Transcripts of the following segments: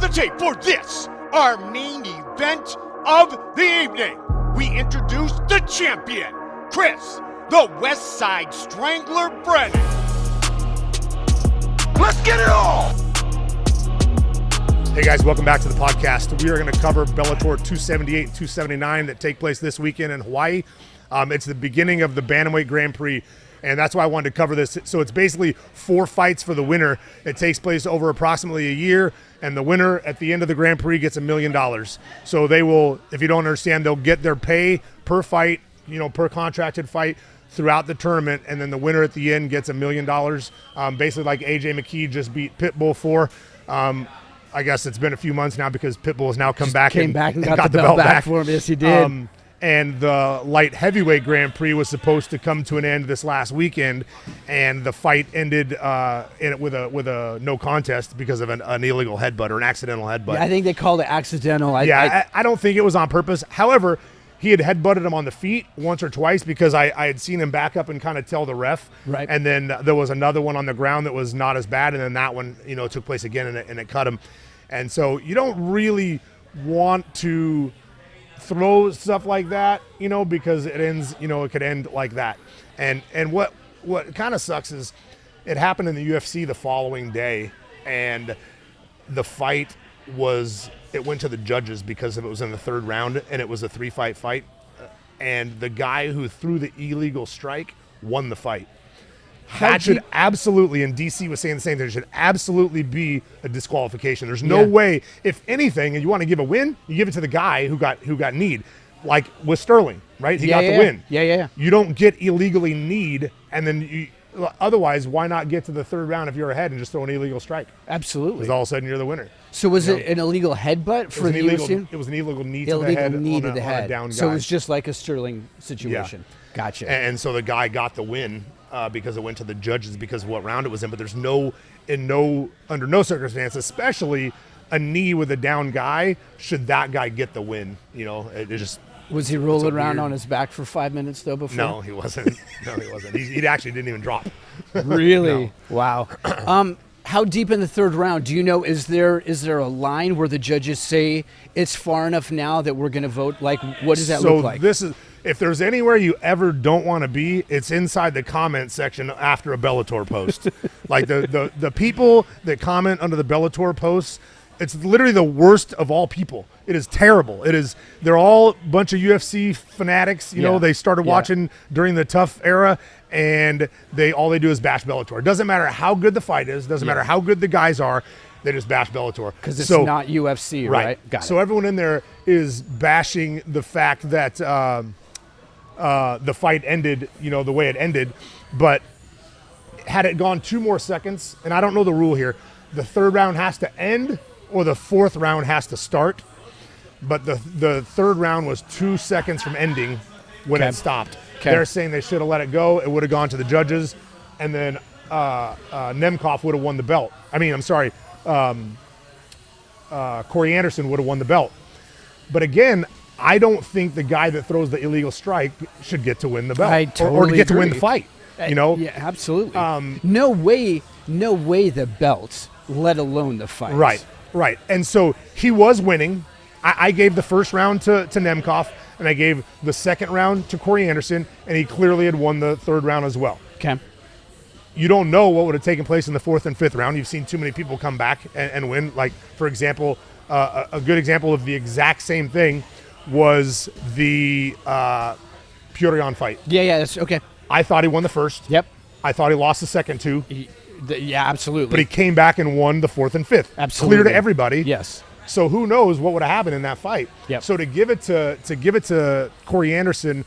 the tape for this, our main event of the evening. We introduce the champion, CRIS, the West Side Strangler Brennan. Let's get it all! Hey guys, welcome back to the podcast. We are going to cover Bellator 278 and 279 that take place this weekend in Hawaii. It's the beginning of the Bantamweight Grand Prix, and that's why I wanted to cover this. So it's basically 4 fights for the winner. It takes place over approximately a year, and the winner at the end of the Grand Prix gets $1 million. So they will, if you don't understand, they'll get their pay per fight, per contracted fight throughout the tournament, and then the winner at the end gets $1 million. Basically like AJ McKee just beat Pitbull for. I guess it's been a few months now because Pitbull has now come back and got the belt back for him. Yes, he did. And the light heavyweight Grand Prix was supposed to come to an end this last weekend, and the fight ended with a no contest because of an illegal headbutt or an accidental headbutt. Yeah, I think they called it accidental. I don't think it was on purpose. However, he had headbutted him on the feet once or twice because I had seen him back up and kind of tell the ref. Right. And then there was another one on the ground that was not as bad, and then that one, took place again and it cut him. And so you don't really want to throw stuff like that, because it ends, it could end like that. And what kind of sucks is it happened in the UFC the following day, and the fight it went to the judges because it was in the 3rd round, and it was a 3-fight fight. And the guy who threw the illegal strike won the fight. That should absolutely, and DC was saying the same thing, there should absolutely be a disqualification. There's no way, if anything, and you want to give a win, you give it to the guy who got kneed. Like with Sterling, right? He got the win. Yeah. You don't get illegally kneed, and then otherwise, why not get to the 3rd round if you're ahead and just throw an illegal strike? Absolutely. Because all of a sudden you're the winner. So was it an illegal headbutt for the UFC? It was an illegal knee to the head on a down guy. So it was just like a Sterling situation. Yeah. Gotcha. And so the guy got the win because it went to the judges because of what round it was in. But there's under no circumstance, especially a knee with a down guy, should that guy get the win. It just. Was he rolling around on his back for 5 minutes though before? No, he wasn't. He actually didn't even drop. Really? No. Wow. How deep in the 3rd round? Do you know, is there a line where the judges say it's far enough now that we're going to vote? Like, what does that look like? So if there's anywhere you ever don't want to be, it's inside the comment section after a Bellator post. Like the people that comment under the Bellator posts, it's literally the worst of all people. It is terrible. They're all a bunch of UFC fanatics. They started watching during the tough era, and all they do is bash Bellator. It doesn't matter how good the fight is. Doesn't matter how good the guys are. They just bash Bellator. Because it's not UFC, right? Got it. So everyone in there is bashing the fact that the fight ended, the way it ended. But had it gone 2 more seconds, and I don't know the rule here, the 3rd round has to end or the 4th round has to start. But the 3rd round was 2 seconds from ending when it stopped. Okay. They're saying they should have let it go. It would have gone to the judges, and then Nemkov would have won the belt. Corey Anderson would have won the belt. But again, I don't think the guy that throws the illegal strike should get to win the belt. I totally or to get agree. to win the fight. Yeah, absolutely. No way the belt, let alone the fight. Right. And so he was winning. I gave the 1st round to Nemkov, and I gave the 2nd round to Corey Anderson, and he clearly had won the 3rd round as well. Okay. You don't know what would have taken place in the 4th and 5th round. You've seen too many people come back and win. Like, for example, a good example of the exact same thing was the Purion fight. Yeah, that's okay. I thought he won the 1st. Yep. I thought he lost the 2nd too. Yeah, absolutely. But he came back and won the 4th and 5th. Absolutely. Clear to everybody. Yes. So who knows what would have happened in that fight? Yep. So to give it to Corey Anderson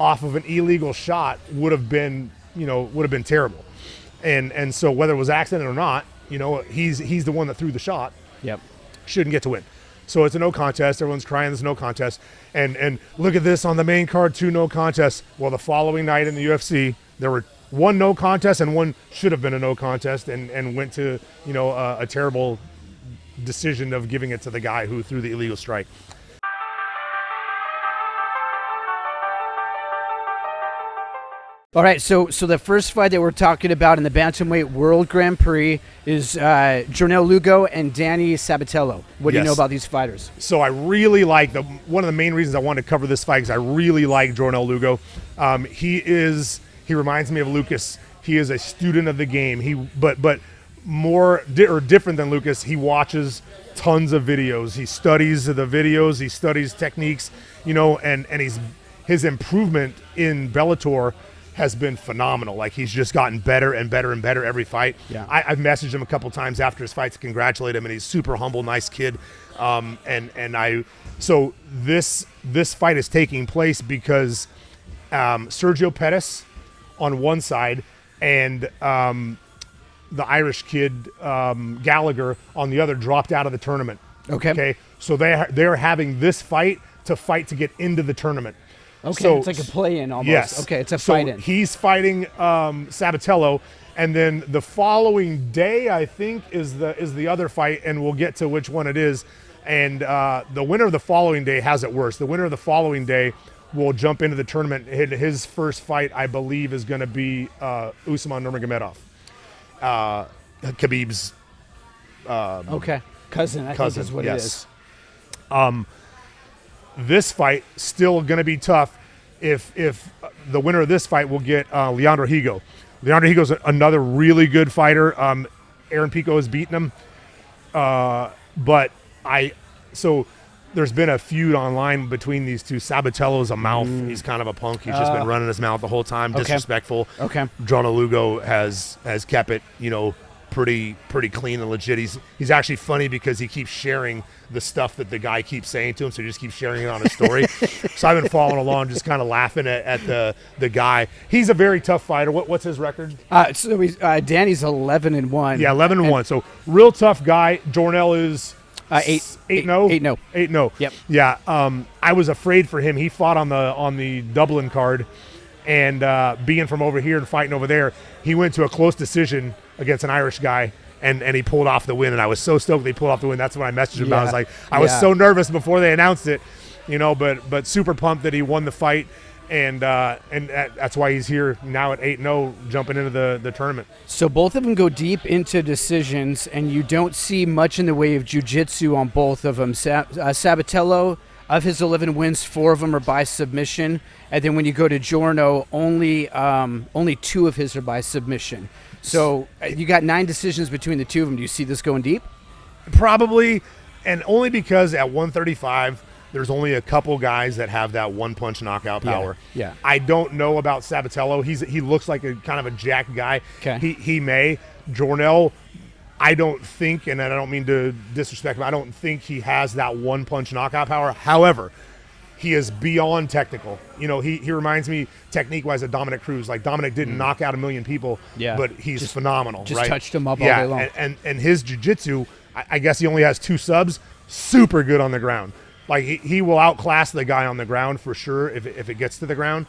off of an illegal shot would have been terrible. And so whether it was accident or not, he's the one that threw the shot. Yep. Shouldn't get to win. So it's a no contest. Everyone's crying there's no contest. And look at this on the main card, 2 no contests. Well, the following night in the UFC, there were 1 no contest and 1 should have been a no contest and went to, a terrible decision of giving it to the guy who threw the illegal strike. All right, so the first fight that we're talking about in the Bantamweight World Grand Prix is Jornel Lugo and Danny Sabatello. What do you know about these fighters? So I really like one of the main reasons I wanted to cover this fight is I really like Jornel Lugo. He reminds me of Lucas. He is a student of the game. But more or different than Lucas, he watches tons of videos. He studies the videos. He studies techniques. And his improvement in Bellator has been phenomenal. Like, he's just gotten better and better and better every fight. Yeah. I've messaged him a couple times after his fights to congratulate him, and he's super humble, nice kid. So this fight is taking place because Sergio Pettis on one side and the Irish kid Gallagher on the other dropped out of the tournament. Okay. So they're having this fight to get into the tournament. Okay, so, it's like a play-in almost. Yes. Okay, it's a fight-in. He's fighting Sabatello, and then the following day, I think, is the other fight, and we'll get to which one it is. And the winner of the following day has it worse. The winner of the following day will jump into the tournament. His first fight, I believe, is going to be Usman Nurmagomedov, Khabib's cousin. I think is what it is. This fight still going to be tough if the winner of this fight will get Leandro Higo. Leandro Higo's another really good fighter. Aaron Pico has beaten him. So there's been a feud online between these two. Sabatello's a mouth. He's kind of a punk. He's just been running his mouth the whole time, disrespectful. Okay. Jornel Lugo has kept it, pretty clean and legit. He's actually funny because he keeps sharing the stuff that the guy keeps saying to him, so he just keeps sharing it on his story. So I've been following along, just kind of laughing at the guy. He's a very tough fighter. What's his record? Danny's 11-1. Yeah, 11-1. So real tough guy. Jornel is 8-0. 8-0. Yep. Yeah. I was afraid for him. He fought on the Dublin card, and being from over here and fighting over there, he went to a close decision against an Irish guy, and he pulled off the win. And I was so stoked he pulled off the win. That's when I messaged him. I was like, I was so nervous before they announced it, but super pumped that he won the fight. And that's why he's here now at 8-0, jumping into the tournament. So both of them go deep into decisions, and you don't see much in the way of jiu-jitsu on both of them. Sabatello, of his 11 wins, 4 of them are by submission. And then when you go to Jorno, only 2 of his are by submission. So you got 9 decisions between the two of them. Do you see this going deep? Probably, and only because at 135, there's only a couple guys that have that one-punch knockout power. Yeah. I don't know about Sabatello. He looks like a kind of a jacked guy. Okay. He may. Jornel, I don't think, and I don't mean to disrespect him, I don't think he has that one-punch knockout power. However, he is beyond technical. He reminds me technique-wise of Dominic Cruz. Like, Dominic didn't knock out a million people, but he's phenomenal. Just right? touched him up all day long. And his jiu-jitsu, I guess he only has 2 subs, super good on the ground. Like, he will outclass the guy on the ground for sure if it gets to the ground.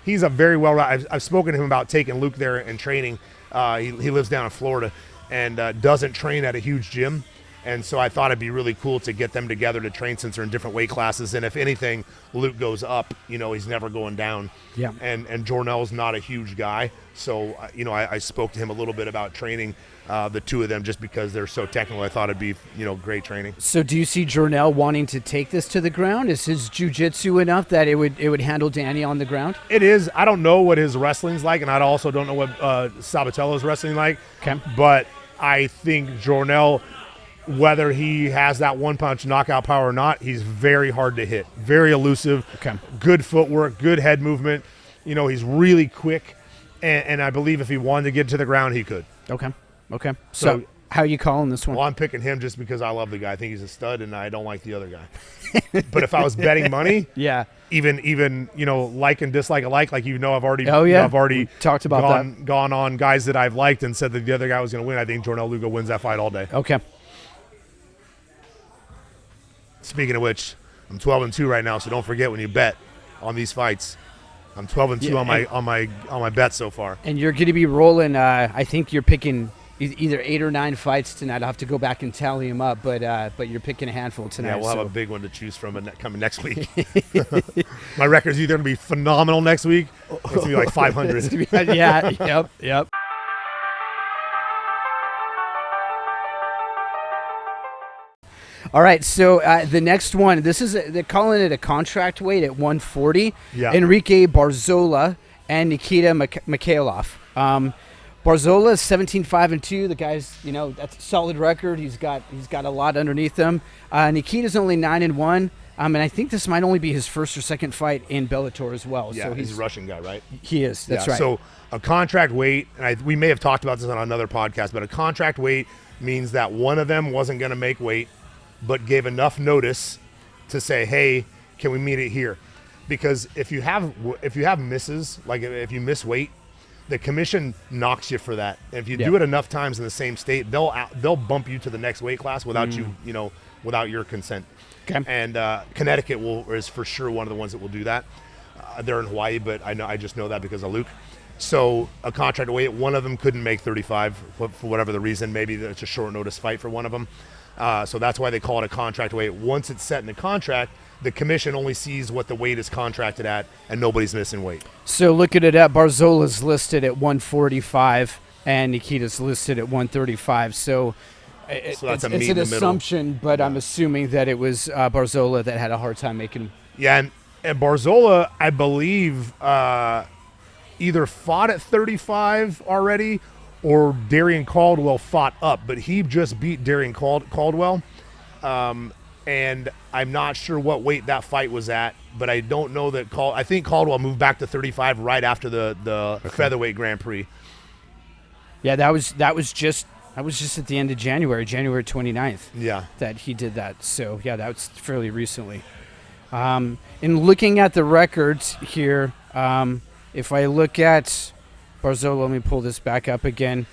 He's a very well. I've spoken to him about taking Luke there and training. He lives down in Florida and doesn't train at a huge gym. And so I thought it'd be really cool to get them together to train since they're in different weight classes. And if anything, Luke goes up, he's never going down. Yeah. And Jornel's not a huge guy. So, I spoke to him a little bit about training the two of them just because they're so technical. I thought it'd be, great training. So do you see Jornel wanting to take this to the ground? Is his jiu-jitsu enough that it would handle Danny on the ground? It is. I don't know what his wrestling's like, and I also don't know what Sabatello's wrestling like. Okay. But I think Jornel, whether he has that one-punch knockout power or not, he's very hard to hit, very elusive, good footwork, good head movement. He's really quick, and I believe if he wanted to get to the ground, he could. Okay. So how are you calling this one? Well, I'm picking him just because I love the guy. I think he's a stud, and I don't like the other guy. But if I was betting money, even like and dislike alike, like I've already I've already talked about gone on guys that I've liked and said that the other guy was going to win. I think Jornel Lugo wins that fight all day. Okay. Speaking of which, I'm 12-2 right now, so don't forget when you bet on these fights. I'm 12-2 on my bets so far. And you're going to be rolling. I think you're picking either 8 or 9 fights tonight. I'll have to go back and tally them up, but you're picking a handful tonight. Yeah, we'll have a big one to choose from coming next week. My record's either going to be phenomenal next week or it's going to be like 500. Yeah, yep. All right, so the next one, they're calling it a contract weight at 140. Yeah. Enrique Barzola and Nikita Mikhailov. Barzola is 17-5-2. The guy's, that's a solid record. He's got a lot underneath him. Nikita's only 9-1. And I think this might only be his first or second fight in Bellator as well. Yeah, so he's a Russian guy, right? He is. That's right. So a contract weight, and we may have talked about this on another podcast, but a contract weight means that one of them wasn't going to make weight, but gave enough notice to say, hey, can we meet it here? Because if you have misses, like if you miss weight, the commission knocks you for that. And if you do it enough times in the same state, they'll bump you to the next weight class without without your consent. Okay. And Connecticut is for sure one of the ones that will do that. They're in Hawaii, but I just know that because of Luke. So a contract weight, one of them couldn't make 35 for whatever the reason. Maybe it's a short notice fight for one of them. So that's why they call it a contract weight. Once it's set in the contract, the commission only sees what the weight is contracted at, and nobody's missing weight. So looking at that, Barzola's listed at 145, and Nikita's listed at 135. So that's it's an an assumption, but I'm assuming that it was Barzola that had a hard time making. Yeah, and Barzola, I believe, either fought at 35 already, or Darian Caldwell fought up, but he just beat Darian Caldwell. And I'm not sure what weight that fight was at, but I don't know that I think Caldwell moved back to 35 right after the featherweight Grand Prix. Yeah, that was just at the end of January 29th. Yeah, that he did that. So yeah, that was fairly recently. In looking at the records here, if I look at Barzola, let me pull this back up again.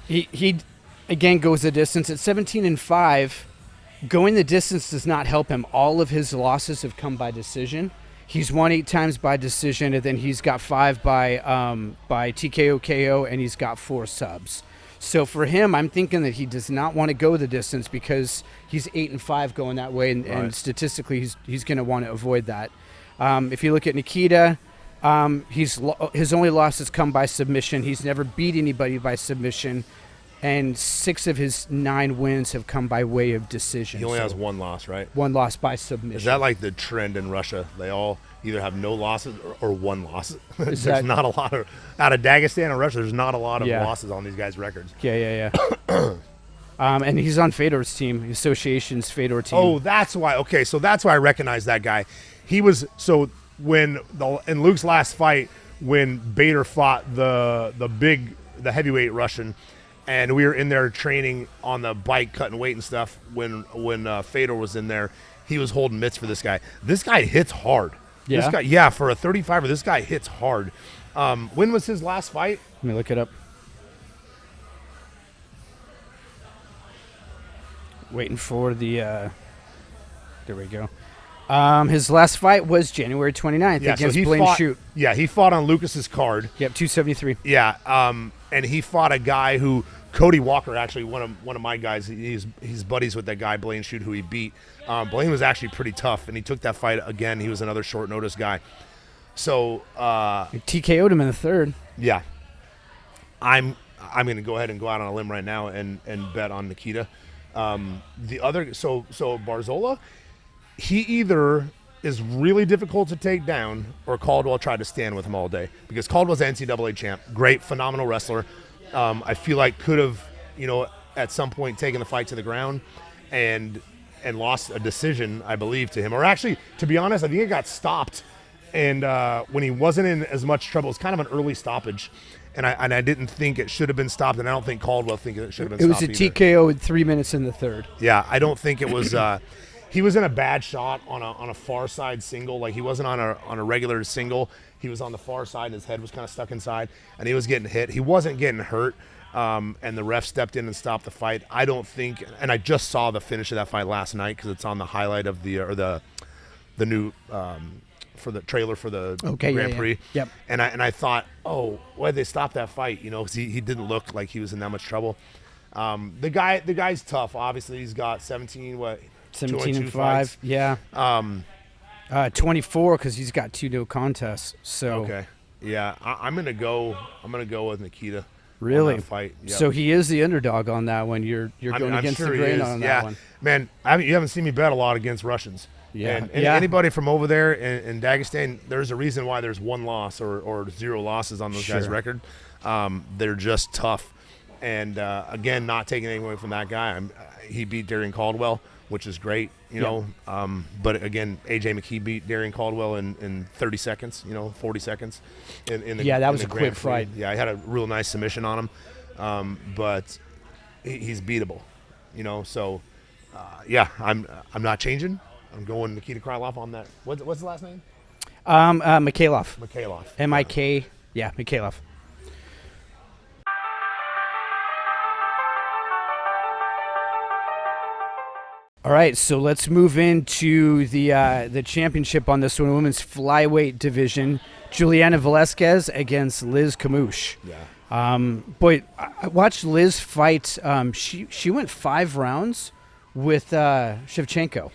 He again goes the distance at 17-5. Going the distance does not help him. All of his losses have come by decision. He's won 8 times by decision, and then he's got 5 by TKO KO, and he's got 4 subs. So for him, I'm thinking that he does not want to go the distance because he's 8-5 going that way, and statistically, he's going to want to avoid that. If you look at Nikita, his only losses come by submission. He's never beat anybody by submission. And 6 of his 9 wins have come by way of decision. He only has 1 loss, right? 1 loss by submission. Is that like the trend in Russia? They all either have no losses or 1 loss. There's not a lot of out of Dagestan and Russia. There's not a lot of losses on these guys' records. Yeah. And he's on Fedor's team, the association's Fedor team. Oh, that's why. Okay, so that's why I recognize that guy. He was in Luke's last fight when Bader fought the heavyweight Russian. And we were in there training on the bike, cutting weight and stuff. When Fedor was in there, he was holding mitts for this guy. This guy hits hard. Yeah? This guy, for a 35er, this guy hits hard. When was his last fight? Let me look it up. Waiting for the. There we go. His last fight was January 29th against Blaine Shoot. Yeah, he fought on Lucas's card. Yep, 273. Yeah, and he fought a guy who Cody Walker, actually one of my guys. He's buddies with that guy Blaine Shoot, who he beat. Blaine was actually pretty tough, and he took that fight again. He was another short notice guy. So TKO'd him in the 3rd. Yeah, I'm going to go ahead and go out on a limb right now and bet on Nikita. The other so Barzola, he either is really difficult to take down, or Caldwell tried to stand with him all day, because Caldwell's NCAA champ, great, phenomenal wrestler. I feel like could have, at some point taken the fight to the ground and lost a decision, I believe, to him. Or actually, to be honest, I think it got stopped. And when he wasn't in as much trouble, it was kind of an early stoppage. And I didn't think it should have been stopped, and I don't think Caldwell think it should have been stopped. It was a TKO in 3 minutes in the 3rd. Yeah, I don't think it was. He was in a bad shot on a far side single. Like, he wasn't on a regular single. He was on the far side, and his head was kind of stuck inside, and he was getting hit. He wasn't getting hurt, and the ref stepped in and stopped the fight. I don't think, and I just saw the finish of that fight last night because it's on the highlight of the new for the trailer for the Okay, Grand yeah. Prix. Yep. And I thought, oh, why'd they stop that fight? You know, because he didn't look like he was in that much trouble. The guy's tough. Obviously, he's got 17 17 and 5. fights. Yeah. 24 because he's got 2 no contests. So Okay. Yeah, I'm gonna go with Nikita. Really? On that fight. Yep. So he is the underdog on that one. You're going against sure the he grain is. on Yeah. that one. Man, you haven't seen me bet a lot against Russians. Yeah. And Yeah. anybody from over there in Dagestan, there's a reason why there's 1 loss or 0 losses on those guys' Sure. record. They're just tough. And again, not taking anything away from that guy. He beat Darian Caldwell, which is great, you know. But again, AJ McKee beat Darian Caldwell in 30 seconds, 40 seconds. That was a quick fight. Yeah, I had a real nice submission on him, but he's beatable, you know. So yeah, I'm not changing. I'm going Nikita Krylov on that. What's the last name? Mikhailov. Mikhailov. M-I-K. Yeah, Mikhailov. All right, so let's move into the championship on this one, women's flyweight division. Juliana VELASQUEZ against Liz Camouche. Yeah. Boy, I watched Liz fight. She went 5 rounds with Shevchenko.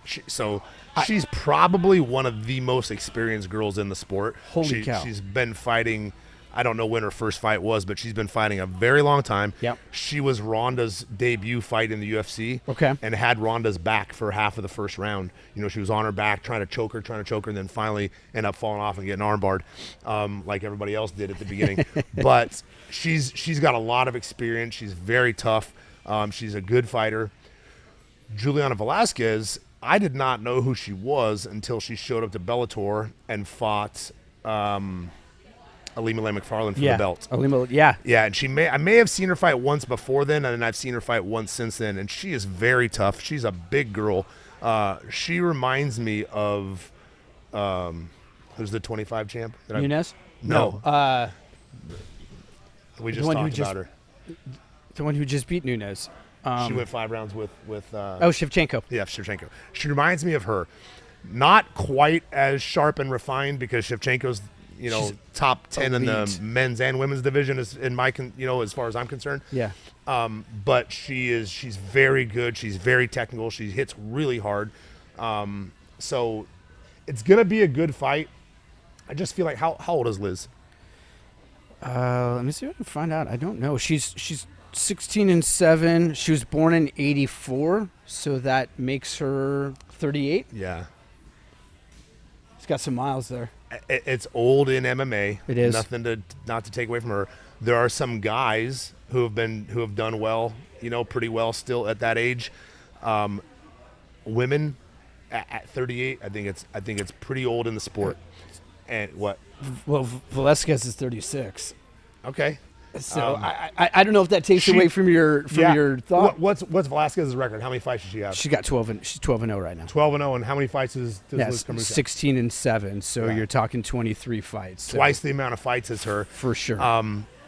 She's probably one of the most experienced girls in the sport. Holy cow. She's been fighting. I don't know when her first fight was, but she's been fighting a very long time. Yep. She was Ronda's debut fight in the UFC. Okay. And had Ronda's back for half of the first round. You know, she was on her back, trying to choke her, and then finally end up falling off and getting armbarred, like everybody else did at the beginning. But she's got a lot of experience. She's very tough. She's a good fighter. Juliana VELASQUEZ, I did not know who she was until she showed up to Bellator and fought Alima McFarland for the belt. Yeah. Yeah, and I may have seen her fight once before then, and then I've seen her fight once since then, and she is very tough. She's a big girl. She reminds me of who's the 25 champ? Nunes? No. We just talked about her. The one who just beat Nunes. She went 5 rounds with Shevchenko. Yeah, Shevchenko. She reminds me of her. Not quite as sharp and refined because Shevchenko's she's top 10 in the men's and women's division is as far as I'm concerned. Yeah. But she's very good. She's very technical. She hits really hard. So it's gonna be a good fight. I just feel like how old is Liz? Let me see if I can find out. I don't know. She's 16 and 7. She was born in 84, so that makes her 38. Yeah. She's got some miles there. It's old in MMA. It is. Nothing not to take away from her. There are some guys who have done well, pretty well still at that age. Women at 38, I think it's pretty old in the sport. And what? Well, VELASQUEZ is 36. Okay. So I don't know if that takes away from your thought. What's VELASQUEZ's record? How many fights does she have? She's 12 and 0 right now. 12-0, and how many fights does Liz Camouche have? 16 and 7. So you're talking 23 fights. So Twice the amount of fights as her. for sure.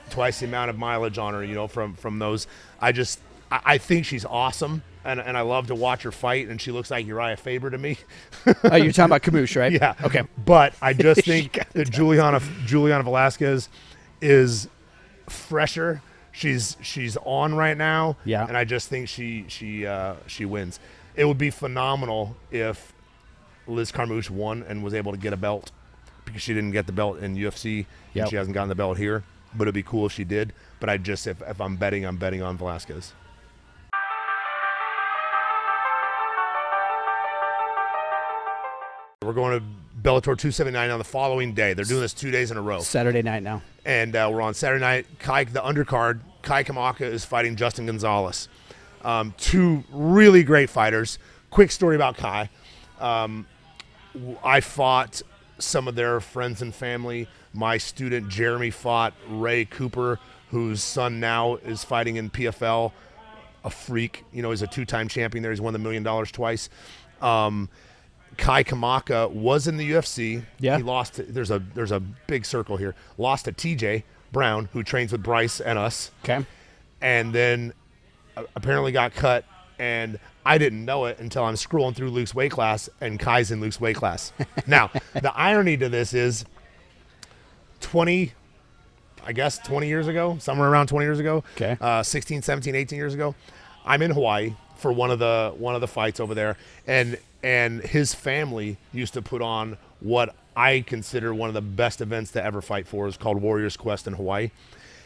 Twice the amount of mileage on her. From those. I think she's awesome, and I love to watch her fight. And she looks like Uriah Faber to me. You're talking about Camouche, right? Yeah. Okay. But I just think that Juliana VELASQUEZ is fresher. She's on right now. Yeah. And I just think she wins. It would be phenomenal if Liz Camouche won and was able to get a belt, because she didn't get the belt in UFC. Yep. And she hasn't gotten the belt here. But it'd be cool if she did. But if I'm betting on VELASQUEZ. We're going to Bellator 279 on the following day. They're doing this 2 days in a row. Saturday night now. And we're on Saturday night. The undercard, Kai Kamaka is fighting Justin Gonzalez. 2 really great fighters. Quick story about Kai. I fought some of their friends and family. My student Jeremy fought Ray Cooper, whose son now is fighting in PFL. A freak. He's a 2-time champion there. He's won the $1 million twice. Kai Kamaka was in the UFC. Yeah. He lost. There's a big circle here. Lost to TJ Brown, who trains with Bryce and us. Okay. And then apparently got cut And I didn't know it until I'm scrolling through Luke's weight class, and Kai's in Luke's weight class. Now, the irony to this is 20 years ago, somewhere around 20 years ago, 16, 17, 18 years ago, I'm in Hawaii for one of the fights over there, and his family used to put on what I consider one of the best events to ever fight for. It's called Warriors Quest in Hawaii.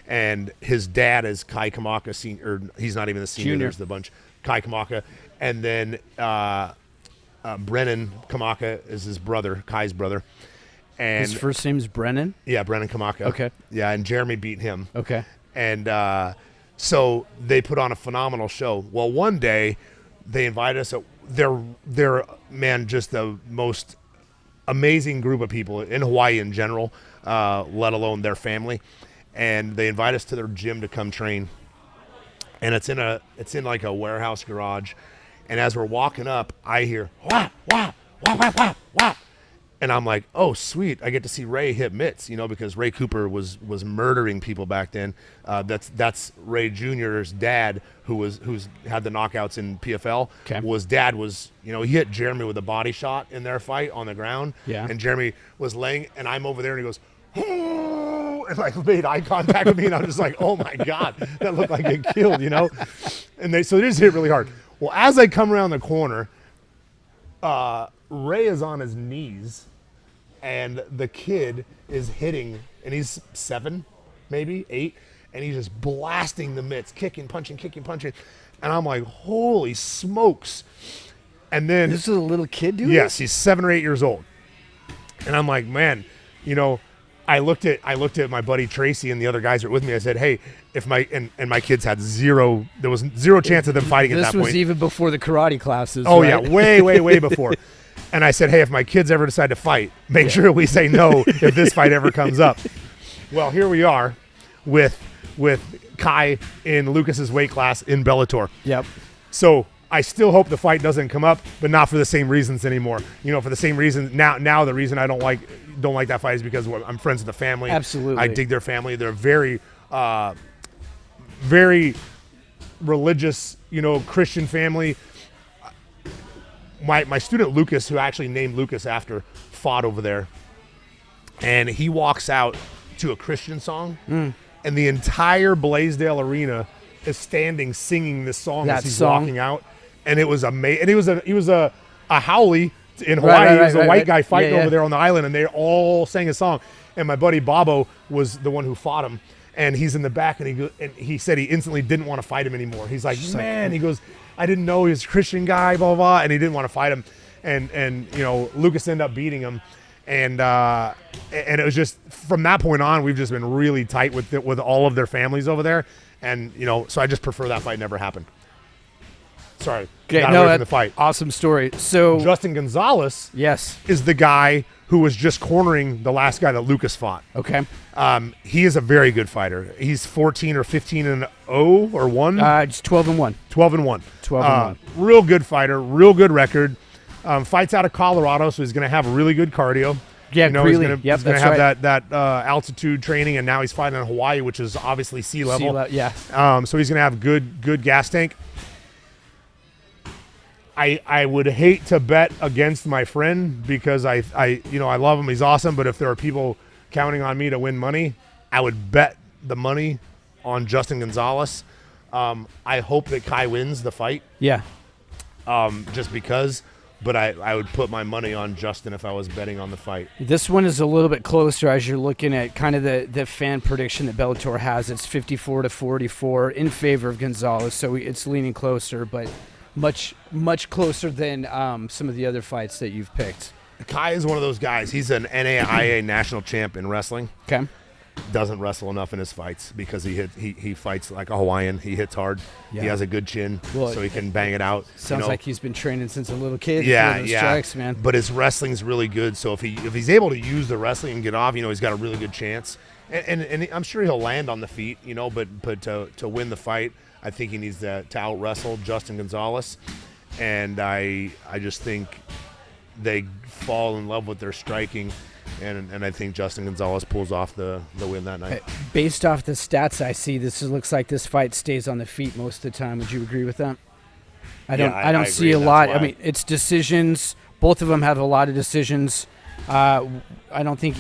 And his dad is Kai Kamaka senior, or he's not even the senior. There's the bunch. Kai Kamaka, and then Brennan Kamaka is his brother, Kai's brother. And his first name's Brennan? Yeah, Brennan Kamaka. Okay. Yeah, and Jeremy beat him. Okay. And so they put on a phenomenal show. Well, one day they invited us. They're man, just the most amazing group of people in Hawaii in general, let alone their family. And they invite us to their gym to come train. And it's in like a warehouse garage. And as we're walking up, I hear wah, wah, wah, wah, wah, wah. And I'm like, oh, sweet. I get to see Ray hit mitts, because Ray Cooper was murdering people back then. That's Ray Jr.'s dad, who's had the knockouts in PFL. Okay. He hit Jeremy with a body shot in their fight on the ground. Yeah. And Jeremy was laying, and I'm over there, and he goes, oh, and like made eye contact with me, and I'm just like, oh my God, that looked like it killed, And so they just hit really hard. Well, as I come around the corner, Ray is on his knees, and the kid is hitting, and he's 7, maybe 8, and he's just blasting the mitts, kicking, punching. And I'm like, holy smokes. And then this is a little kid doing Yes, he's 7 or 8 years old. And I'm like, man, I looked at my buddy Tracy and the other guys that were with me. I said, hey, if my kids had there was zero chance of them fighting at that point. This was even before the karate classes. Oh, right? Yeah, way before. And I said, hey, if my kids ever decide to fight, make sure we say no if this fight ever comes up. Well, here we are with Kai in Lucas's weight class in Bellator. Yep. So I still hope the fight doesn't come up, but not for the same reasons anymore. For the same reason now the reason I don't like that fight is because I'm friends with the family. Absolutely. I dig their family. They're very very religious, Christian family. My student Lucas, who I actually named Lucas after, fought over there, and he walks out to a Christian song, and the entire Blaisdell Arena is standing singing this song as he's walking out, and it was amazing. And he was a haole in Hawaii. He was a white guy fighting over there on the island, and they all sang a song. And my buddy Bobo was the one who fought him, and he's in the back, and he said he instantly didn't want to fight him anymore. He's like, man, he goes, I didn't know he was a Christian guy, blah, blah, blah, and he didn't want to fight him. And Lucas ended up beating him. And it was just, from that point on, we've just been really tight with all of their families over there. And, so I just prefer that fight never happened. Sorry. Okay, the fight. Awesome story. So Justin Gonzalez is the guy who was just cornering the last guy that Lucas fought. Okay. He is a very good fighter. He's 14 or 15-0 or 1. It's 12-1. 12-1. 12-1. Real good fighter, real good record. Fights out of Colorado, so he's going to have really good cardio. Yeah, he's going to have that altitude training, and now he's fighting in Hawaii, which is obviously sea level. So he's going to have good gas tank. I would hate to bet against my friend because I love him. He's awesome. But if there are people counting on me to win money, I would bet the money on Justin Gonzalez. I hope that Kai wins the fight. Yeah. Just because. But I would put my money on Justin if I was betting on the fight. This one is a little bit closer as you're looking at kind of the fan prediction that Bellator has. It's 54-44 in favor of Gonzalez, so it's leaning closer, but much closer than some of the other fights that you've picked. Kai is one of those guys. He's an NAIA national champ in wrestling. Okay. Doesn't wrestle enough in his fights because he fights like a Hawaiian. He hits hard. Yeah. He has a good chin, so he can bang it out. Sounds like he's been training since a little kid. Yeah, strikes, man. But his wrestling's really good. So if he's able to use the wrestling and get off, he's got a really good chance. And I'm sure he'll land on the feet, But to win the fight, I think he needs to out wrestle Justin Gonzalez. And I just think they fall in love with their striking. And I think Justin Gonzalez pulls off the win that night. Based off the stats I see, looks like this fight stays on the feet most of the time. Would you agree with that? I don't I see agree, a lot. that's I why. mean, it's decisions. Both of them have a lot of decisions. I don't think.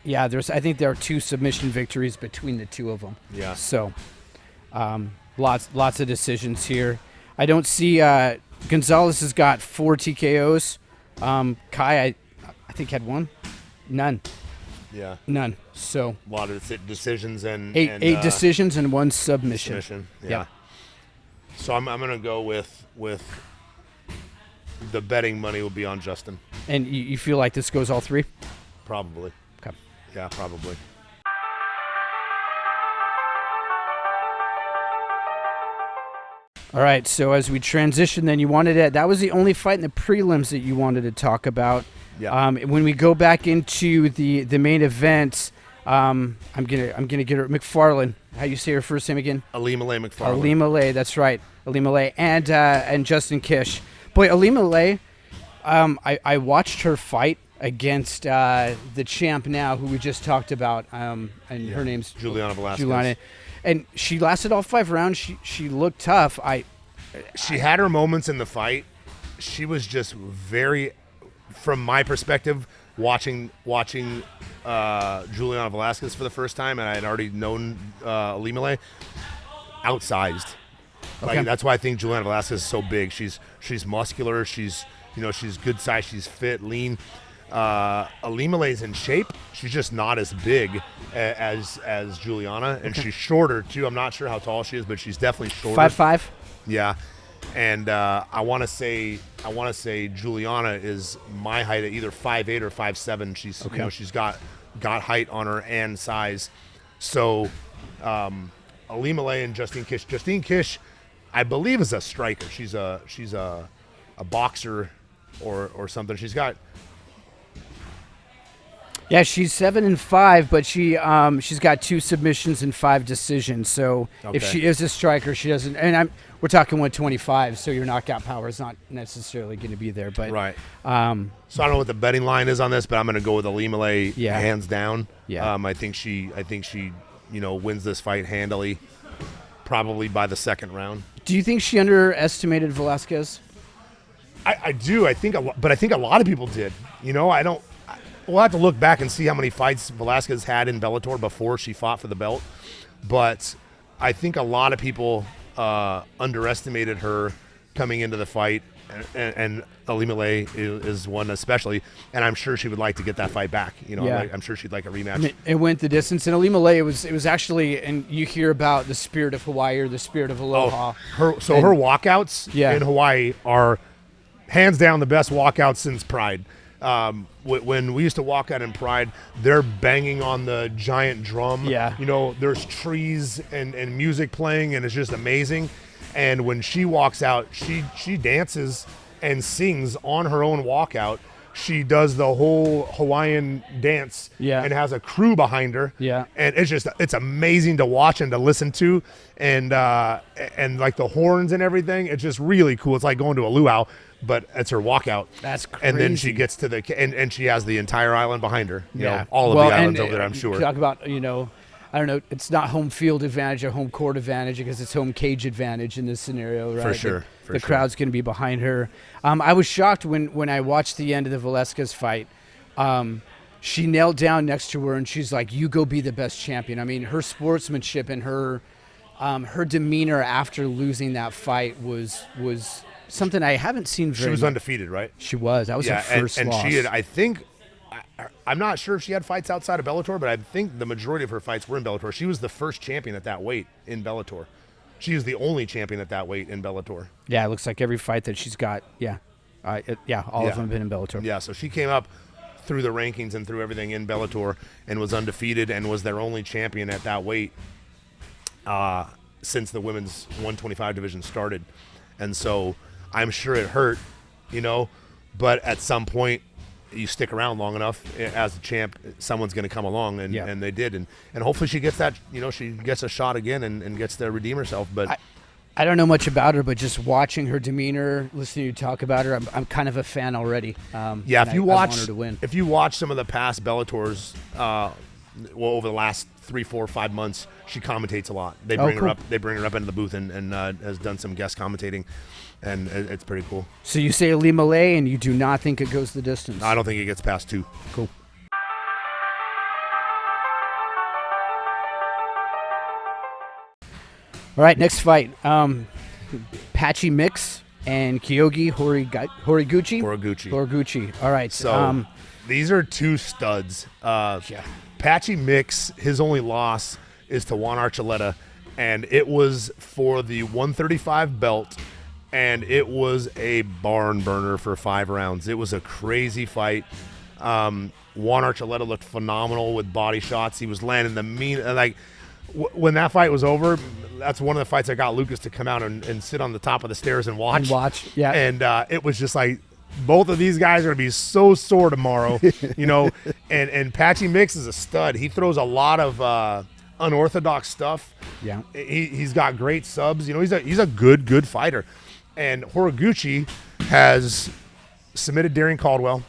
I think there are 2 submission victories between the 2 of them. Yeah. So, lots of decisions here. I don't see. Gonzalez has got 4 TKOs. Kai, I think had 1. None. Yeah. None. So A lot of decisions and 8 decisions and 1 submission. Yeah. Yep. So I'm gonna go with the betting money will be on Justin. And you feel like this goes all 3? Probably. Okay. Yeah, probably. All right, so as we transition, then that was the only fight in the prelims that you wanted to talk about. Yeah. When we go back into the main event, I'm gonna get her McFarlane. How you say her first name again? Alima Lay McFarlane. Alima Lay, that's right. Alima Lay and Justin Kish. Boy, Alima Lay, I watched her fight against the champ now, who we just talked about, and her name's Juliana VELASQUEZ. Juliana. And she lasted all 5 rounds. She looked tough. She had her moments in the fight. She was just very, from my perspective, watching Juliana VELASQUEZ for the first time, and I had already known Alima Lay, outsized. Okay. Like, that's why I think Juliana VELASQUEZ is so big. She's muscular. She's good size. She's fit, lean. Alima Lay's in shape. She's just not as big as Juliana, and she's shorter too. I'm not sure how tall she is, but she's definitely shorter. 5'5". Yeah, and I want to say Juliana is my height at either 5'8" or 5'7". She's she's got height on her and size. So Alima Lay and Justine Kish. Justine Kish, I believe, is a striker. She's a boxer or something. She's got. Yeah, she's 7-5, but she's got 2 submissions and 5 decisions. So if she is a striker, she doesn't. And we're talking 125, so your knockout power is not necessarily going to be there. But Right. So I don't know what the betting line is on this, but I'm going to go with Alima Lay hands down. Yeah. I think she wins this fight handily, probably by the 2nd round. Do you think she underestimated VELASQUEZ? I do. I think a lot of people did. I don't. We'll have to look back and see how many fights VELASQUEZ had in Bellator before she fought for the belt. But I think a lot of people underestimated her coming into the fight, and Alima Lay is one especially. And I'm sure she would like to get that fight back. I'm sure she'd like a rematch. It went the distance, and Alima Lay, it was actually, and you hear about the spirit of Hawaii or the spirit of Aloha. Her walkouts in Hawaii are hands down the best walkouts since Pride. When we used to walk out in Pride, they're banging on the giant drum. Yeah. There's trees and music playing, and it's just amazing. And when she walks out, she dances and sings on her own walkout. She does the whole Hawaiian dance and has a crew behind her. Yeah. And it's amazing to watch and to listen to. And like the horns and everything, it's just really cool. It's like going to a luau, but it's her walkout. That's crazy. And then she gets to and she has the entire island behind her. All of the islands over there, I'm sure. Talk about, I don't know, it's not home field advantage or home court advantage because it's home cage advantage in this scenario, right? For sure. The crowd's going to be behind her. I was shocked when I watched the end of the VELASQUEZ fight. She knelt down next to her and she's like, "You go be the best champion." I mean, her sportsmanship and her demeanor after losing that fight was something I haven't seen very She was much. undefeated, right? She was. That was her first and loss. she had, I think, I'm not sure if she had fights outside of Bellator, but I think the majority of her fights were in Bellator. She was the first champion at that weight in Bellator. She is the only champion at that weight in Bellator. Yeah, it looks like every fight that she's got, all of them have been in Bellator. Yeah, so she came up through the rankings and through everything in Bellator and was undefeated and was their only champion at that weight since the women's 125 division started. And so I'm sure it hurt, but at some point you stick around long enough as a champ, someone's going to come along, and they did. And hopefully she gets that, she gets a shot again and gets to redeem herself. But I don't know much about her, but just watching her demeanor, listening to you talk about her, I'm kind of a fan already. if you I want her to win. If you watch some of the past Bellators, well, over the last 3, 4, 5 months, she commentates a lot. They bring her up. They bring her up into the booth and has done some guest commentating, and it's pretty cool. So you say Ali Malay, and you do not think it goes the distance? I don't think it gets past 2. Cool. All right, next fight. Patchy Mix and Kyogi Horiguchi. All right. So these are 2 studs. Patchy Mix, his only loss is to Juan Archuleta, and it was for the 135 belt, and it was a barn burner for 5 rounds. It was a crazy fight. Juan Archuleta looked phenomenal with body shots. He was landing the mean, like, when that fight was over, that's one of the fights I got Lucas to come out and sit on the top of the stairs and watch. Yeah. And it was just like, both of these guys are going to be so sore tomorrow, you know. And Patchy Mix is a stud. He throws a lot of unorthodox stuff. Yeah. He's got great subs. You know, he's a good fighter. And Horiguchi has submitted Darian Caldwell.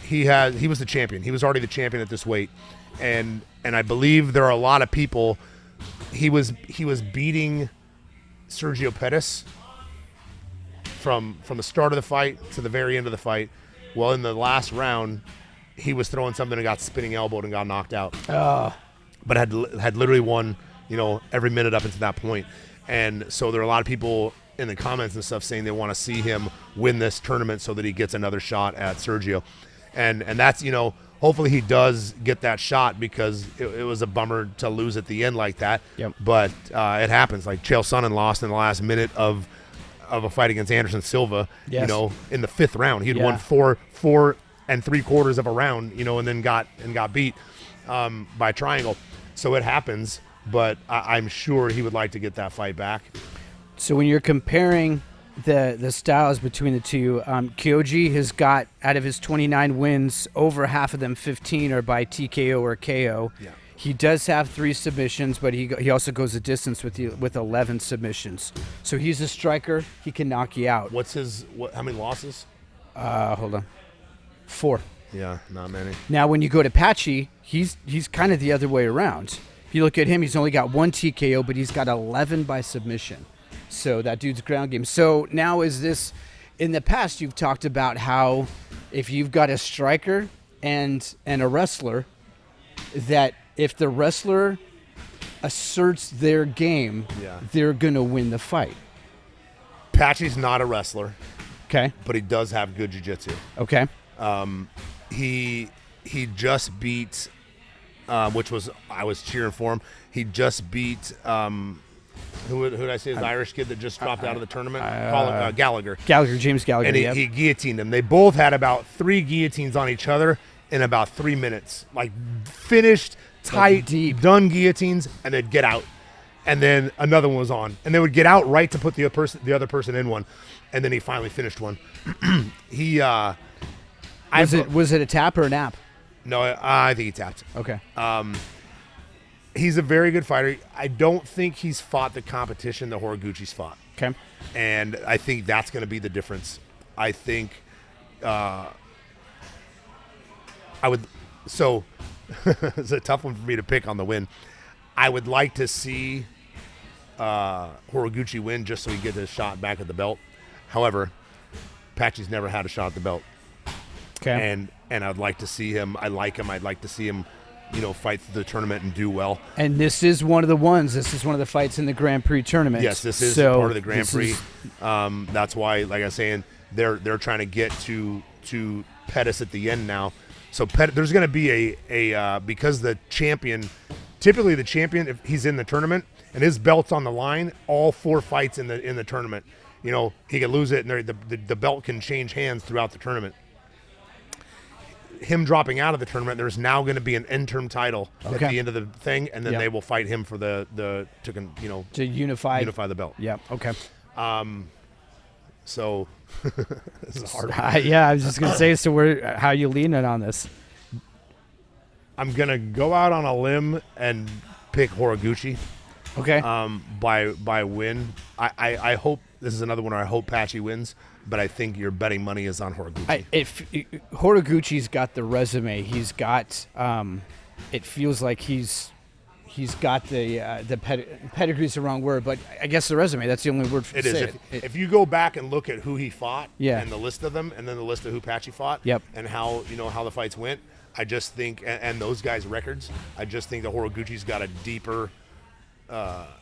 He was the champion. He was already the champion at this weight. And I believe there are a lot of people. He was beating Sergio Pettis from the start of the fight to the very end of the fight. Well, in the last round, he was throwing something and got spinning elbowed and got knocked out. But had literally won, you know, every minute up until that point. And so there are a lot of people in the comments and stuff saying they want to see him win this tournament so that he gets another shot at Sergio. And that's, you know, hopefully he does get that shot, because it was a bummer to lose at the end like that. Yep. But it happens. Like Chael Sonnen lost in the last minute of a fight against Anderson Silva, yes. You know, in the 5th round. He'd won 4 3/4 of a round, you know, and then got beat by Triangle. So it happens, but I'm sure he would like to get that fight back. So when you're comparing the styles between the two, Kyoji has got, out of his 29 wins, over half of them, 15 are by TKO or KO. Yeah. He does have 3 submissions, but he also goes the distance with 11 submissions. So he's a striker. He can knock you out. How many losses? Hold on. 4. Yeah, not many. Now, when you go to Patchy, he's kind of the other way around. If you look at him, he's only got 1 TKO, but he's got 11 by submission. So that dude's ground game. So now is this, in the past you've talked about how if you've got a striker and a wrestler, that if the wrestler asserts their game, they're going to win the fight. Patchy's not a wrestler. Okay. But he does have good jiu-jitsu. Okay. He just beat, which was, I was cheering for him. He just beat, who did I say, the Irish kid that just dropped out of the tournament? Gallagher. James Gallagher. And he guillotined him. They both had about 3 guillotines on each other in about 3 minutes. Like, finished, tight, deep, done guillotines, and they'd get out. And then another one was on. And they would get out right to put the other person in one. And then he finally finished one. Was it a tap or a nap? No, I think he tapped. Okay. He's a very good fighter. I don't think he's fought the competition that Horiguchi's fought. Okay. And I think that's going to be the difference. I think so it's a tough one for me to pick on the win. I would like to see Horiguchi win just so he gets a shot back at the belt. However, Patchy's never had a shot at the belt. Okay. And I'd like to see him. I like him. I'd like to see him, you know, fight the tournament and do well. And this is one of the ones. This is one of the fights in the Grand Prix tournament. Yes, this is part of the Grand Prix. That's why, like I was saying, they're trying to get to Pettis at the end now. So there's going to be a because the champion, typically the champion, if he's in the tournament and his belt's on the line, all 4 fights in the tournament, you know, he could lose it, and the belt can change hands throughout the tournament. Him dropping out of the tournament, there's now going to be an interim title at the end of the thing, and then they will fight him for to unify the belt. Yeah. Okay. So this is hard. Yeah, I was just going to say, so how you leaning on this? I'm going to go out on a limb and pick Horiguchi. Okay. By win. I hope this is another one where I hope Patchy wins, but I think your betting money is on Horiguchi. Horiguchi's got the resume. He's got it feels like he's got the pedigree's the wrong word, but I guess the resume, that's the only word for It is. If you go back and look at who he fought and the list of them, and then the list of who PATCHY fought and how the fights went, I just think, and those guys' records, I just think that Horiguchi's got a deeper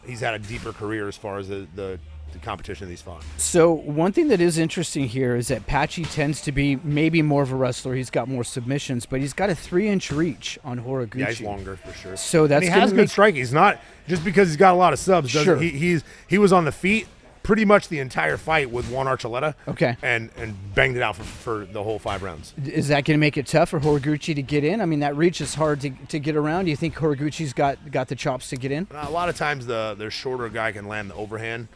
he's had a deeper career as far as the competition that he's fought. So one thing that is interesting here is that PATCHY tends to be maybe more of a wrestler. He's got more submissions, but he's got a 3-inch reach on Horiguchi. Yeah, he's longer for sure. So that's and he has good striking. He's not just because he's got a lot of subs. Sure. He was on the feet pretty much the entire fight with Juan ARCHULETA. Okay. And banged it out for the whole 5 rounds. Is that going to make it tough for Horiguchi to get in? I mean, that reach is hard to get around. Do you think Horiguchi's got the chops to get in? A lot of times the shorter guy can land the overhand.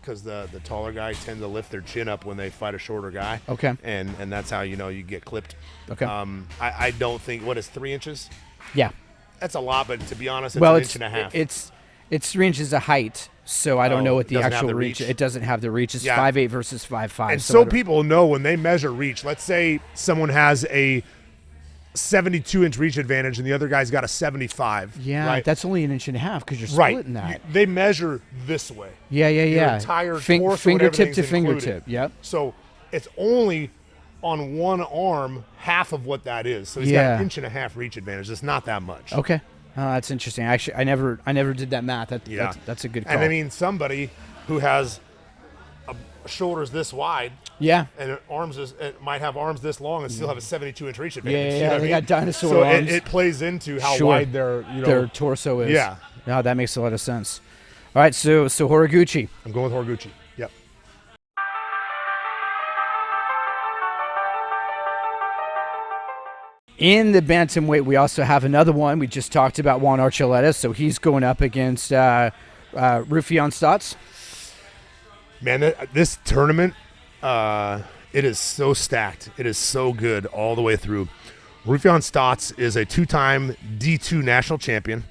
Because the taller guy tends to lift their chin up when they fight a shorter guy. Okay. And that's how you get clipped. Okay. I don't think, what is 3 inches? Yeah. That's a lot, but to be honest, it's an inch and a half. It's 3 inches of height, so I don't know what the actual reach. It doesn't have the reach. It's 5'8" versus 5'5". And so people know when they measure reach, let's say someone has a 72-inch reach advantage and the other guy's got a 75. Yeah, right? That's only an inch and a half because you're splitting that. They measure this way. Yeah. Your entire torso, fingertip to fingertip. Included. Yep. So it's only on one arm half of what that is. So he's got an inch and a half reach advantage. It's not that much. Okay. That's interesting. Actually, I never did that math. That's a good call. And I mean, somebody who has shoulders this wide, and it might have arms this long and still have a 72-inch reach advantage. Yeah, they got dinosaur arms. So it plays into how wide their torso is. Yeah. No, that makes a lot of sense. All right, so Horiguchi. I'm going with Horiguchi. Yep. In the bantamweight, we also have another one. We just talked about Juan ARCHULETA, so he's going up against Rufián Stotts. Man, this tournament, it is so stacked. It is so good all the way through. Rufián Stotts is a 2-time D2 national champion.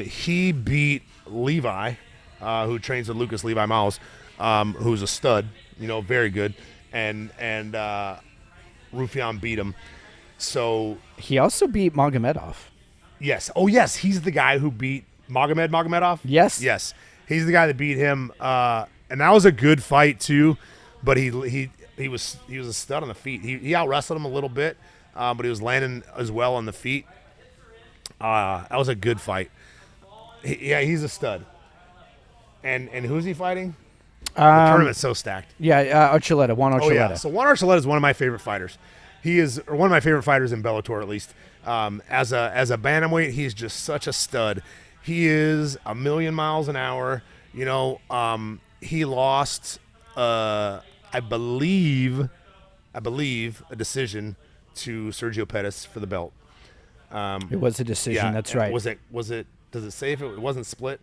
He beat Levi, who trains with Lucas Levi Miles, who's a stud, very good. And Rufián beat him. So he also beat Magomedov. Yes. Oh, yes. He's the guy who beat Magomedov. Yes. Yes. He's the guy that beat him. And that was a good fight too. But he was a stud on the feet. He out wrestled him a little bit, but he was landing as well on the feet. That was a good fight. He's a stud. And who's he fighting? The tournament's so stacked. Yeah, ARCHULETA, Juan ARCHULETA. Oh, yeah. So Juan ARCHULETA is one of my favorite fighters. He is one of my favorite fighters in Bellator, at least. As a bantamweight, he's just such a stud. He is a million miles an hour. He lost, I believe, a decision to Sergio Pettis for the belt. It was a decision. That's right. Was it? Does it say if it wasn't split?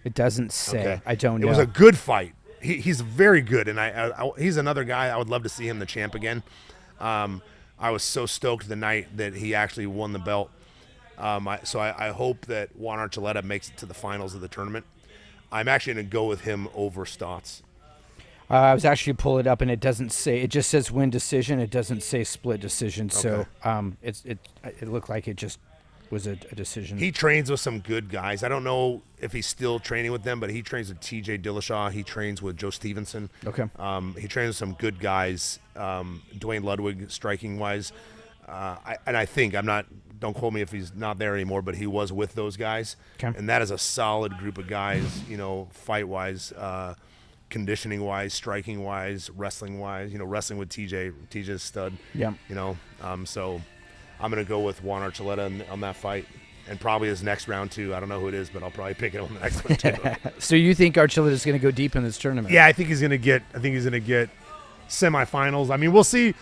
It doesn't say. Okay. I don't know. It was a good fight. He's very good, and he's another guy I would love to see him the champ again. I was so stoked the night that he actually won the belt. So I hope that Juan ARCHULETA makes it to the finals of the tournament. I'm actually going to go with him over Stotts. I was actually pull it up, and it doesn't say. It just says win decision. It doesn't say split decision. So it looked like it just was a decision. He trains with some good guys. I don't know if he's still training with them, but he trains with T.J. Dillashaw. He trains with Joe Stevenson. Okay. He trains with some good guys. Dwayne Ludwig, striking wise, I think don't quote me if he's not there anymore, but he was with those guys. Okay. And that is a solid group of guys. Fight wise, conditioning wise, striking wise, wrestling wise. Wrestling with TJ. TJ's a stud. Yeah. So I'm going to go with Juan ARCHULETA on that fight, and probably his next round too. I don't know who it is, but I'll probably pick it on the next one too. So you think ARCHULETA is going to go deep in this tournament? Yeah, I think he's going to get semifinals. I mean, we'll see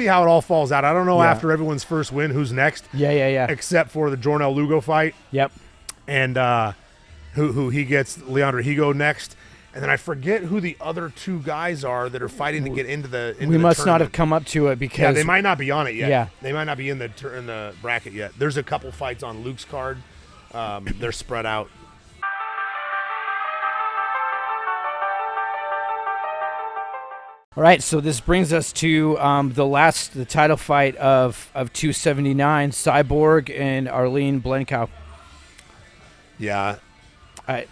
how it all falls out. I don't know after everyone's first win who's next. Yeah. Except for the Jornel Lugo fight. Yep. And who he gets Leandro Higo next. And then I forget who the other 2 guys are that are fighting to get into the We must not have come up to it because they might not be on it yet. Yeah. They might not be in the bracket yet. There's a couple fights on Luke's card. They're spread out. All right, so this brings us to the title fight of 279, Cyborg and Arlene Blencow. Yeah. I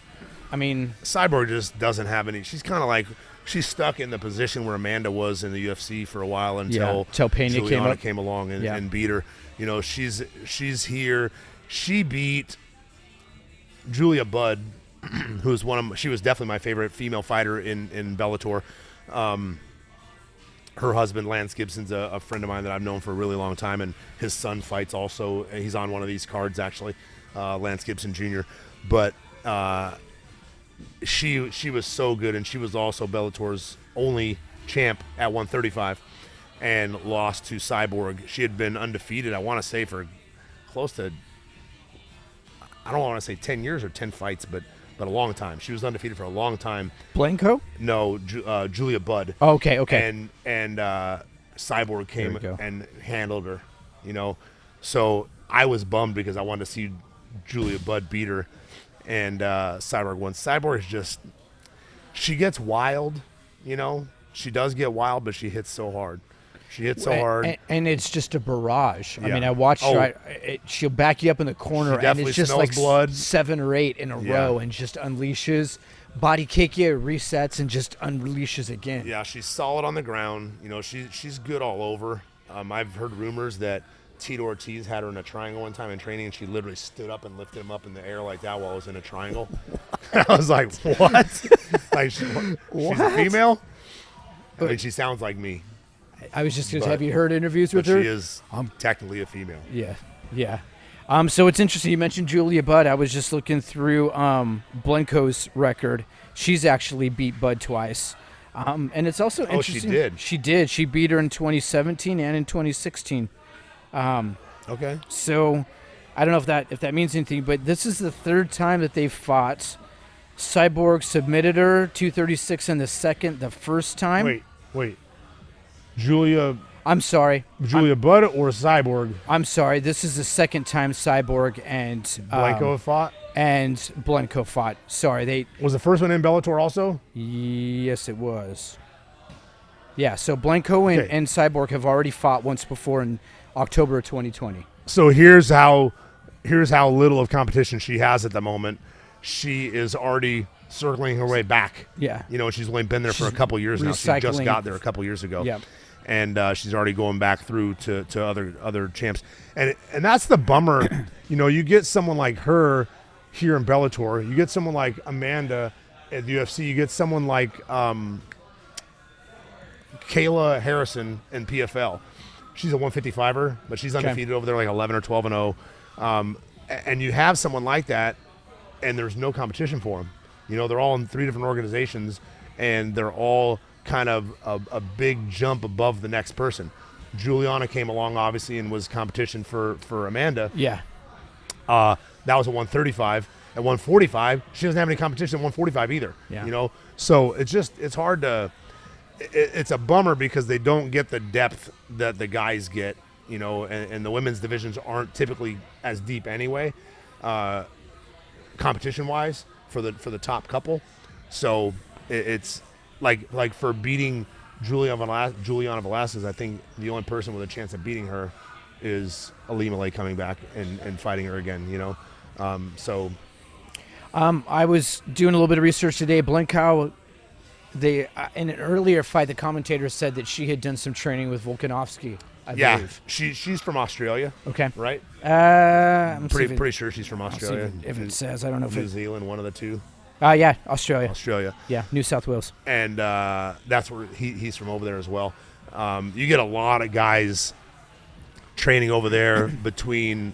mean, Cyborg just doesn't have any. She's kind of like, she's stuck in the position where Amanda was in the UFC for a while until Pena Juliana came along and, Yeah. and beat her. You know, she's here. She beat Julia Budd, who's she was definitely my favorite female fighter in Bellator. Her husband, Lance Gibson's a friend of mine that I've known for a really long time, and his son fights also. He's on one of these cards, actually, Lance Gibson Jr. But she was so good, and she was also Bellator's only champ at 135 and lost to Cyborg. She had been undefeated, I want to say, for close to, I don't want to say 10 years or 10 fights, but a long time. She was undefeated for a long time. Blanco? No, Julia Budd. Oh, okay. And Cyborg came and handled her, you know. So I was bummed because I wanted to see Julia Budd beat her, and Cyborg won. Cyborg is just, she gets wild, you know. She does get wild, but she hits so hard. She hits so hard. And it's just a barrage. I Yeah. mean, I watched her. She'll back you up in the corner, and it's just like blood. 7 or 8 in a row and just unleashes. Body kick you, resets, and just unleashes again. Yeah, she's solid on the ground. You know, she's good all over. I've heard rumors that Tito Ortiz had her in a triangle one time in training, and she literally stood up and lifted him up in the air like that while I was in a triangle. I was like, what? Like, she's a female? I mean, she sounds like me. I was just going to have you heard interviews with her? She is technically a female. Yeah. So it's interesting. You mentioned Julia Budd. I was just looking through Blenco's record. She's actually beat Budd twice. And it's also interesting. She did? She did. She beat her in 2017 and in 2016. Okay. So I don't know if that means anything, but this is the 3rd time that they've fought. Cyborg submitted her 236 in the second. The first time. Wait. Julia Budd or Cyborg? I'm sorry. This is the second time Cyborg and Blanco have fought? And Blanco fought. Sorry, Was the first one in Bellator also? Yes, it was. Yeah, so Blanco and Cyborg have already fought once before in October of 2020. So here's how little of competition she has at the moment. She is already circling her way back. Yeah. You know, she's only been there for a couple years now. She just got there a couple years ago. Yeah. And she's already going back through to other champs. And that's the bummer. You know, you get someone like her here in Bellator. You get someone like Amanda at the UFC. You get someone like Kayla Harrison in PFL. She's a 155er, but she's undefeated over there, like 11 or 12-0. And you have someone like that, and there's no competition for them. You know, they're all in 3 different organizations, and they're all kind of a big jump above the next person. Juliana came along, obviously, and was competition for Amanda. Yeah. That was at 135. At 145, she doesn't have any competition at 145 either. Yeah. You know, so it's hard to. It's a bummer because they don't get the depth that the guys get. You know, and the women's divisions aren't typically as deep anyway, competition-wise for the top couple. So it's like for beating Juliana Velasquez, I think the only person with a chance of beating her is Ali Malay coming back and fighting her again, you know. I was doing a little bit of research today. Blencow, in an earlier fight, the commentator said that she had done some training with Volkanovski, I believe. She's from Australia. Okay. Right? I'm pretty sure she's from Australia. If it says, I don't know if New Zealand, one of the two. Yeah, Australia. Australia. Yeah, New South Wales. And that's where he's from over there as well. You get a lot of guys training over there between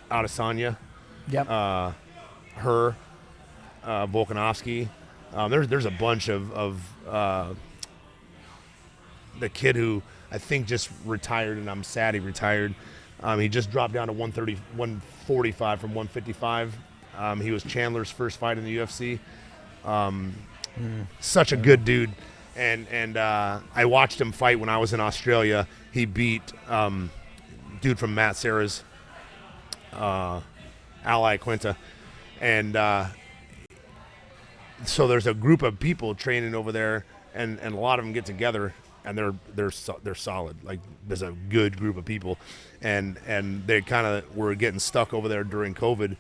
Adesanya, her, Volkanovski. There's a bunch of the kid who I think just retired, and I'm sad he retired. He just dropped down to 145 from 155. He was Chandler's first fight in the UFC. Such a good dude. And I watched him fight when I was in Australia. He beat dude from Matt Serra's ally, Quinta. And so there's a group of people training over there, and a lot of them get together, and they're solid. Like, there's a good group of people, and they kind of were getting stuck over there during COVID,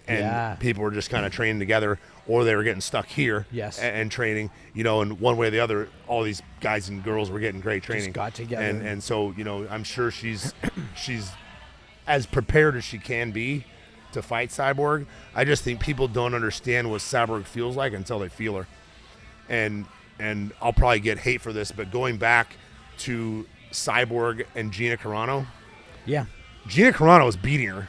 and people were just kind of training together, or they were getting stuck here and training, and one way or the other, all these guys and girls were getting great training. Just got together. And so, I'm sure she's as prepared as she can be to fight Cyborg. I just think people don't understand what Cyborg feels like until they feel her. And I'll probably get hate for this, but going back to Cyborg and Gina Carano. Yeah. Gina Carano was beating her.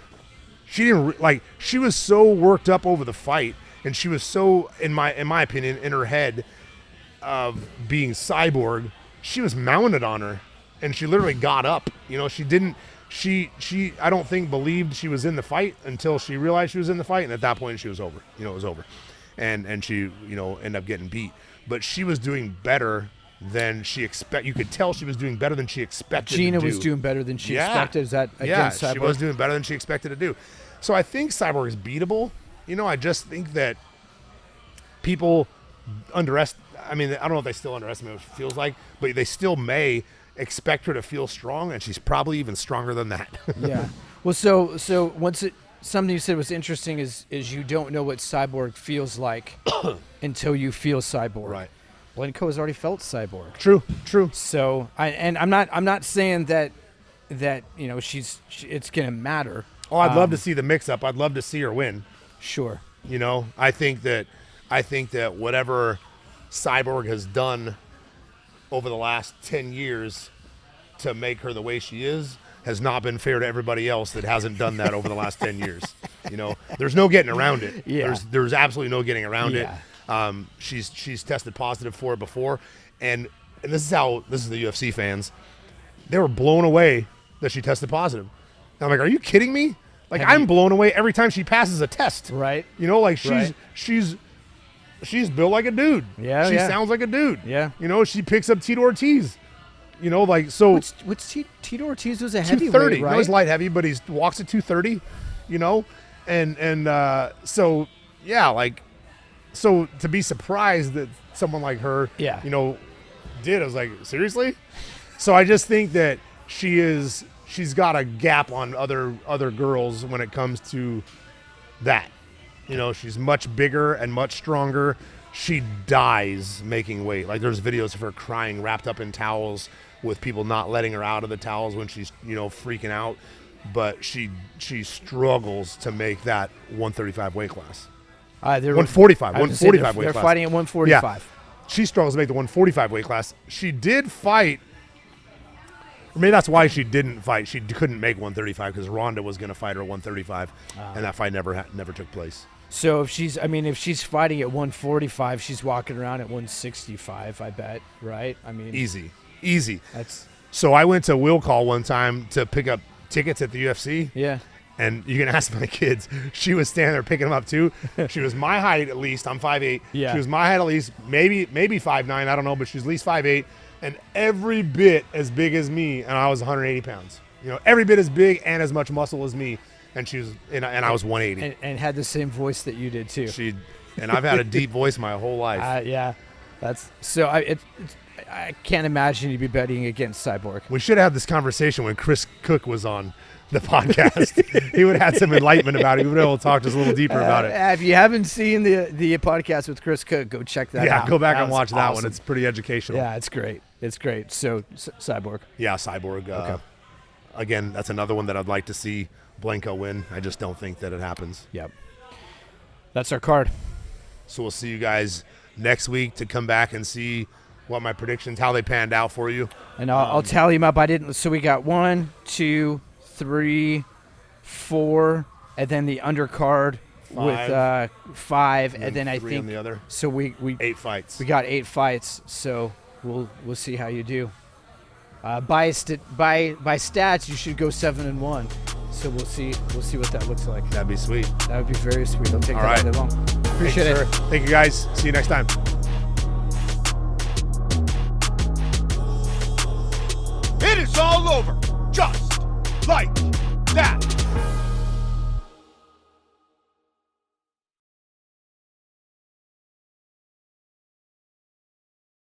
She didn't she was so worked up over the fight, and she was so, in my opinion, in her head of being Cyborg, she was mounted on her, and she literally got up. She I don't think believed she was in the fight until she realized she was in the fight, and at that point she was over. It was over. And she, ended up getting beat. But she was doing better than she expected. You could tell she was doing better than she expected Gina to do. was doing better than she expected. Is that against Cyborg? She was doing better than she expected to do. So I think Cyborg is beatable. I just think that people I don't know if they still underestimate what she feels like, but they still may expect her to feel strong, and she's probably even stronger than that. Yeah. Well, so something you said was interesting is you don't know what Cyborg feels like until you feel Cyborg. Right. Blanco has already felt Cyborg. True. So I'm not saying that it's gonna matter. Oh, I'd love to see the mix up. I'd love to see her win. Sure. I think that whatever Cyborg has done over the last 10 years to make her the way she is has not been fair to everybody else that hasn't done that over the last 10 years. There's no getting around it. Yeah. There's absolutely no getting around Yeah. it. She's tested positive for it before, and this is the UFC fans. They were blown away that she tested positive. And I'm like, are you kidding me? Like, I'm blown away every time she passes a test. Right. She's built like a dude. Yeah. She sounds like a dude. Yeah. She picks up Tito Ortiz. So What's Tito Ortiz was a heavyweight, 230. right? No, he's light heavy, but he walks at 230. So to be surprised that someone like her, did, I was like, seriously? So I just think that she's got a gap on other girls when it comes to that. She's much bigger and much stronger. She dies making weight. Like, there's videos of her crying, wrapped up in towels, with people not letting her out of the towels when she's, freaking out. But she struggles to make that 135 weight class. 145 weight class. They're fighting at 145. Yeah. She struggles to make the 145 weight class. She did fight. Or maybe that's why she didn't fight. She couldn't make 135 because Ronda was going to fight her at 135, and that fight never took place. So if she's fighting at 145, she's walking around at 165, I bet, right? Easy. So I went to Will Call one time to pick up tickets at the UFC. Yeah. And you can ask my kids. She was standing there picking them up too. She was my height at least. I'm 5'8". Yeah. She was my height at least, maybe 5'9". I don't know, but she's at least 5'8", and every bit as big as me. And I was 180 pounds. Every bit as big and as much muscle as me. And she was, and I was 180. And had the same voice that you did too. And I've had a deep voice my whole life. Yeah, that's so. I can't imagine you'd be betting against Cyborg. We should have had this conversation when Chris Cook was on the podcast. He would have had some enlightenment about it. We would be able to talk just a little deeper about it. If you haven't seen the podcast with Chris Cook, go check that out. Yeah, go back and watch that awesome. one. It's pretty educational. Yeah, it's great. So Cyborg. Yeah, Cyborg. Okay. Again, that's another one that I'd like to see Blanco win. I just don't think that it happens. Yep. That's our card. So we'll see you guys next week to come back and see what my predictions, how they panned out for you. And I'll tally them up. So we got 1, 2, 3, 4, and then the undercard with 5, and then I think on the other. So we 8 fights. We got 8 fights. So we'll see how you do. By stats, you should go 7-1. So we'll see what that looks like. That'd be sweet. That would be very sweet. Don't take All that right. all day long. Appreciate it. Thank you, guys. See you next time. It is all over, just like that.